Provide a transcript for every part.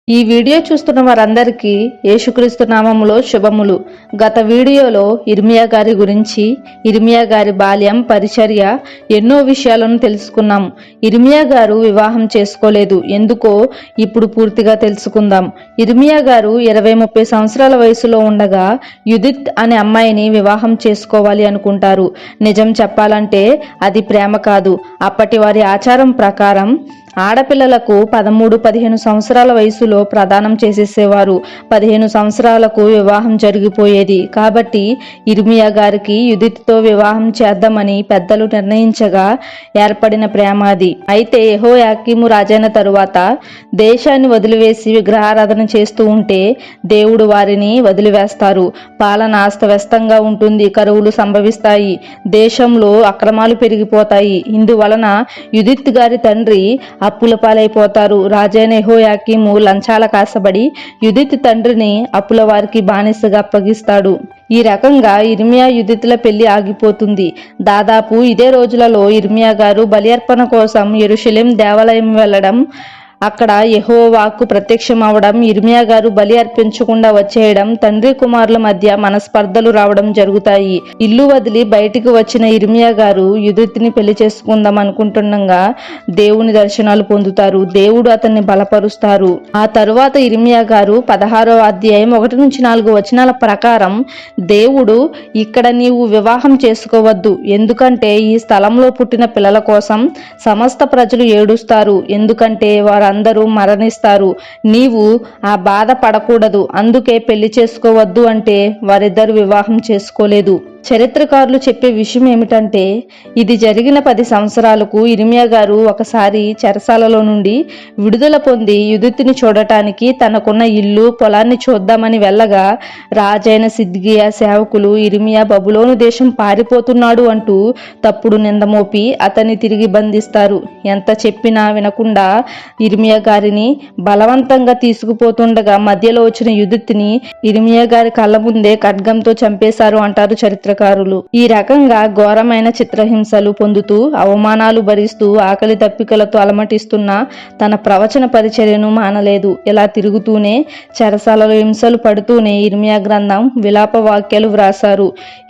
ఈ వీడియో చూస్తున్న వారందరికీ యేసుక్రీస్తు నామములో శుభములు. గత వీడియోలో ఇర్మియా గారి గురించి, ఇర్మియా గారి బాల్యం, పరిచర్య ఎన్నో విషయాలను తెలుసుకున్నాం. ఇర్మియా గారు వివాహం చేసుకోలేదు, ఎందుకో ఇప్పుడు పూర్తిగా తెలుసుకుందాం. ఇర్మియా గారు 20-30 సంవత్సరాల వయసులో ఉండగా యుదిత్ అనే అమ్మాయిని వివాహం చేసుకోవాలి అనుకుంటారు. నిజం చెప్పాలంటే అది ప్రేమ కాదు. అప్పటి వారి ఆచారం ప్రకారం ఆడపిల్లలకు 13-15 సంవత్సరాల వయసులో ప్రదానం చేసేసేవారు. 15 సంవత్సరాలకు వివాహం జరిగిపోయేది. కాబట్టి ఇర్మియా గారికి యుదిత్తో వివాహం చేద్దామని పెద్దలు నిర్ణయించగా ఏర్పడిన ప్రేమ అది. అయితే యెహోయాకీము రాజైన తరువాత దేశాన్ని వదిలివేసి విగ్రహారాధన చేస్తూ ఉంటే దేవుడు వారిని వదిలివేస్తారు. పాలన అస్తవ్యస్తంగా ఉంటుంది, కరువులు సంభవిస్తాయి, దేశంలో అక్రమాలు పెరిగిపోతాయి. ఇందువలన యుదిత్ గారి తండ్రి అప్పుల పాలైపోతారు. రాజైన యెహోయాకీము లంచాల కాసబడి యుదిత్ తండ్రిని అప్పుల వారికి బానిసగా అప్పగిస్తాడు. ఈ రకంగా ఇర్మియా యుదిత్ల పెళ్లి ఆగిపోతుంది. దాదాపు ఇదే రోజులలో ఇర్మియా గారు బలి అర్పణ కోసం యెరూషలేం దేవాలయం వెళ్లడం, అక్కడ యెహోవాకు ప్రత్యక్షం అవడం, ఇర్మియా గారు బలి అర్పించకుండా వచ్చేయడం, తండ్రి కుమారుల మధ్య మనస్పర్ధలు రావడం జరుగుతాయి. ఇల్లు వదిలి బయటికి వచ్చిన ఇర్మియా గారు యుదిత్ని పెళ్లి చేసుకుందాం అనుకుంటుండగా దేవుని దర్శనాలు పొందుతారు. దేవుడు అతన్ని బలపరుస్తారు. ఆ తరువాత ఇర్మియా గారు 16వ అధ్యాయం 1-4 వచనాల ప్రకారం, దేవుడు ఇక్కడ నీవు వివాహం చేసుకోవద్దు, ఎందుకంటే ఈ స్థలంలో పుట్టిన పిల్లల కోసం సమస్త ప్రజలు ఏడుస్తారు, ఎందుకంటే అందరూ మరణిస్తారు. నీవు ఆ బాధ పడకూడదు, అందుకే పెళ్లి చేసుకోవద్దు అంటే వారిద్దరు వివాహం చేసుకోలేదు. చరిత్రకారులు చెప్పే విషయం ఏమిటంటే, ఇది జరిగిన 10 సంవత్సరాలకు ఇర్మియా గారు ఒకసారి చెరసాలలో నుండి విడుదల పొంది యుదిత్ని చూడటానికి తనకున్న ఇల్లు పొలాన్ని చూద్దామని వెళ్ళగా రాజైన సిద్కియా సేవకులు ఇర్మియా బబులోను దేశం పారిపోతున్నాడు అంటూ తప్పుడు నిందమోపి అతన్ని తిరిగి బంధిస్తారు. ఎంత చెప్పినా వినకుండా ఇర్మియా గారిని బలవంతంగా తీసుకుపోతుండగా మధ్యలో వచ్చిన యుదిత్ని ఇర్మియా గారి కళ్ళ ముందే ఖడ్గంతో చంపేశారు అంటారు చరిత్రకారులు. ఈ రకంగా ఘోరమైన చిత్రహింసలు పొందుతూ, అవమానాలు భరిస్తూ, ఆకలి దప్పికలతో అలమటిస్తున్న తన ప్రవచన పరిచర్యను మానలేదు. ఇలా తిరుగుతూనే, చెరసాలలో హింసలు పడుతూనే ఇర్మియా గ్రంథం విలాప వాక్యాలు వ్రాసారు.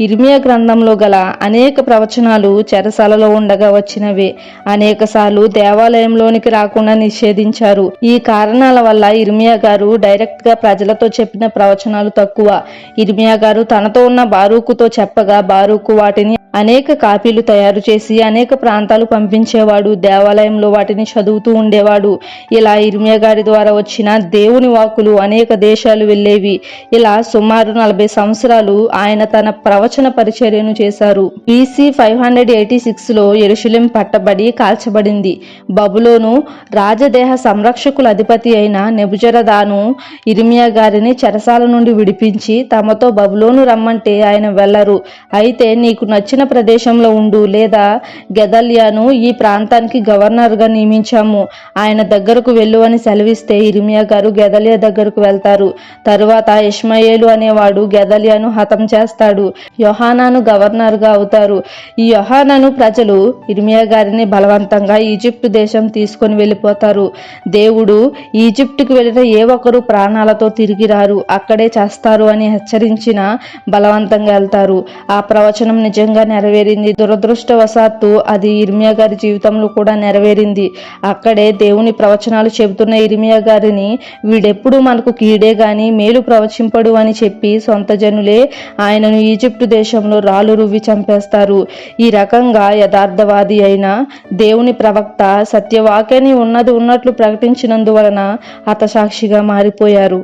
ఇర్మియా గ్రంథంలో గల అనేక ప్రవచనాలు చెరసాలలో ఉండగా వచ్చినవే. అనేక సార్లు దేవాలయంలోనికి రాకుండా నిషేధించారు. ఈ కారణాల వల్ల ఇర్మియా గారు డైరెక్ట్ గా ప్రజలతో చెప్పిన ప్రవచనాలు తక్కువ. ఇర్మియా గారు తనతో ఉన్న బారూకుతో చెప్పగా బారూకు వాటిని అనేక కాపీలు తయారు చేసి అనేక ప్రాంతాలు పంపించేవాడు. దేవాలయంలో వాటిని చదువుతూ ఉండేవాడు. ఇలా ఇర్మియా గారి ద్వారా వచ్చిన దేవుని వాక్కులు అనేక దేశాలు వెళ్ళేవి. ఇలా సుమారు 40 సంవత్సరాలు ఆయన తన ప్రవచన పరిచర్యను చేశారు. BC 586లో యెరూషలేం పట్టబడి కాల్చబడింది. బబులోను రాజదేహ సంరక్షకుల అధిపతి అయిన నెబుజరదాను ఇర్మియా గారిని చెరసాల నుండి విడిపించి తమతో బబులోను రమ్మంటే ఆయన వెళ్లరు. అయితే నీకు నచ్చిన ప్రదేశంలో ఉండు, లేదా గెదల్యాను ఈ ప్రాంతానికి గవర్నర్ గా నియమించాము, ఆయన దగ్గరకు వెళ్ళు అని సెలవిస్తే ఇర్మియా గారు గెదల్యా దగ్గరకు వెళ్తారు. తరువాత ఇష్మాయేలు అనేవాడు గెదల్యాను హతం చేస్తాడు. యోహానాను గవర్నర్ గా అవుతారు. ఈ యోహానాను ప్రజలు ఇర్మియా గారిని బలవంతంగా ఈజిప్టు దేశం తీసుకొని వెళ్ళిపోతారు. దేవుడు ఈజిప్టుకు వెళ్ళిన ఏ ఒక్కరు ప్రాణాలతో తిరిగి రారు, అక్కడే చేస్తారు అని హెచ్చరించిన బలవంతంగా వెళ్తారు. ఆ ప్రవచనం నిజంగా నెరవేరింది. దురదృష్టవశాత్తు అది ఇర్మియా గారి జీవితంలో కూడా నెరవేరింది. అక్కడే దేవుని ప్రవచనాలు చెబుతున్న ఇర్మియా గారిని వీడెప్పుడు మనకు కీడే గాని మేలు ప్రవచింపడు అని చెప్పి సొంత జనులే ఆయనను ఈజిప్టు దేశంలో రాళ్ళు రువ్వి చంపేస్తారు. ఈ రకంగా యథార్థవాది అయిన దేవుని ప్రవక్త సత్యవాక్యాన్ని ఉన్నది ఉన్నట్లు ప్రకటించినందువలన హతసాక్షిగా మారిపోయారు.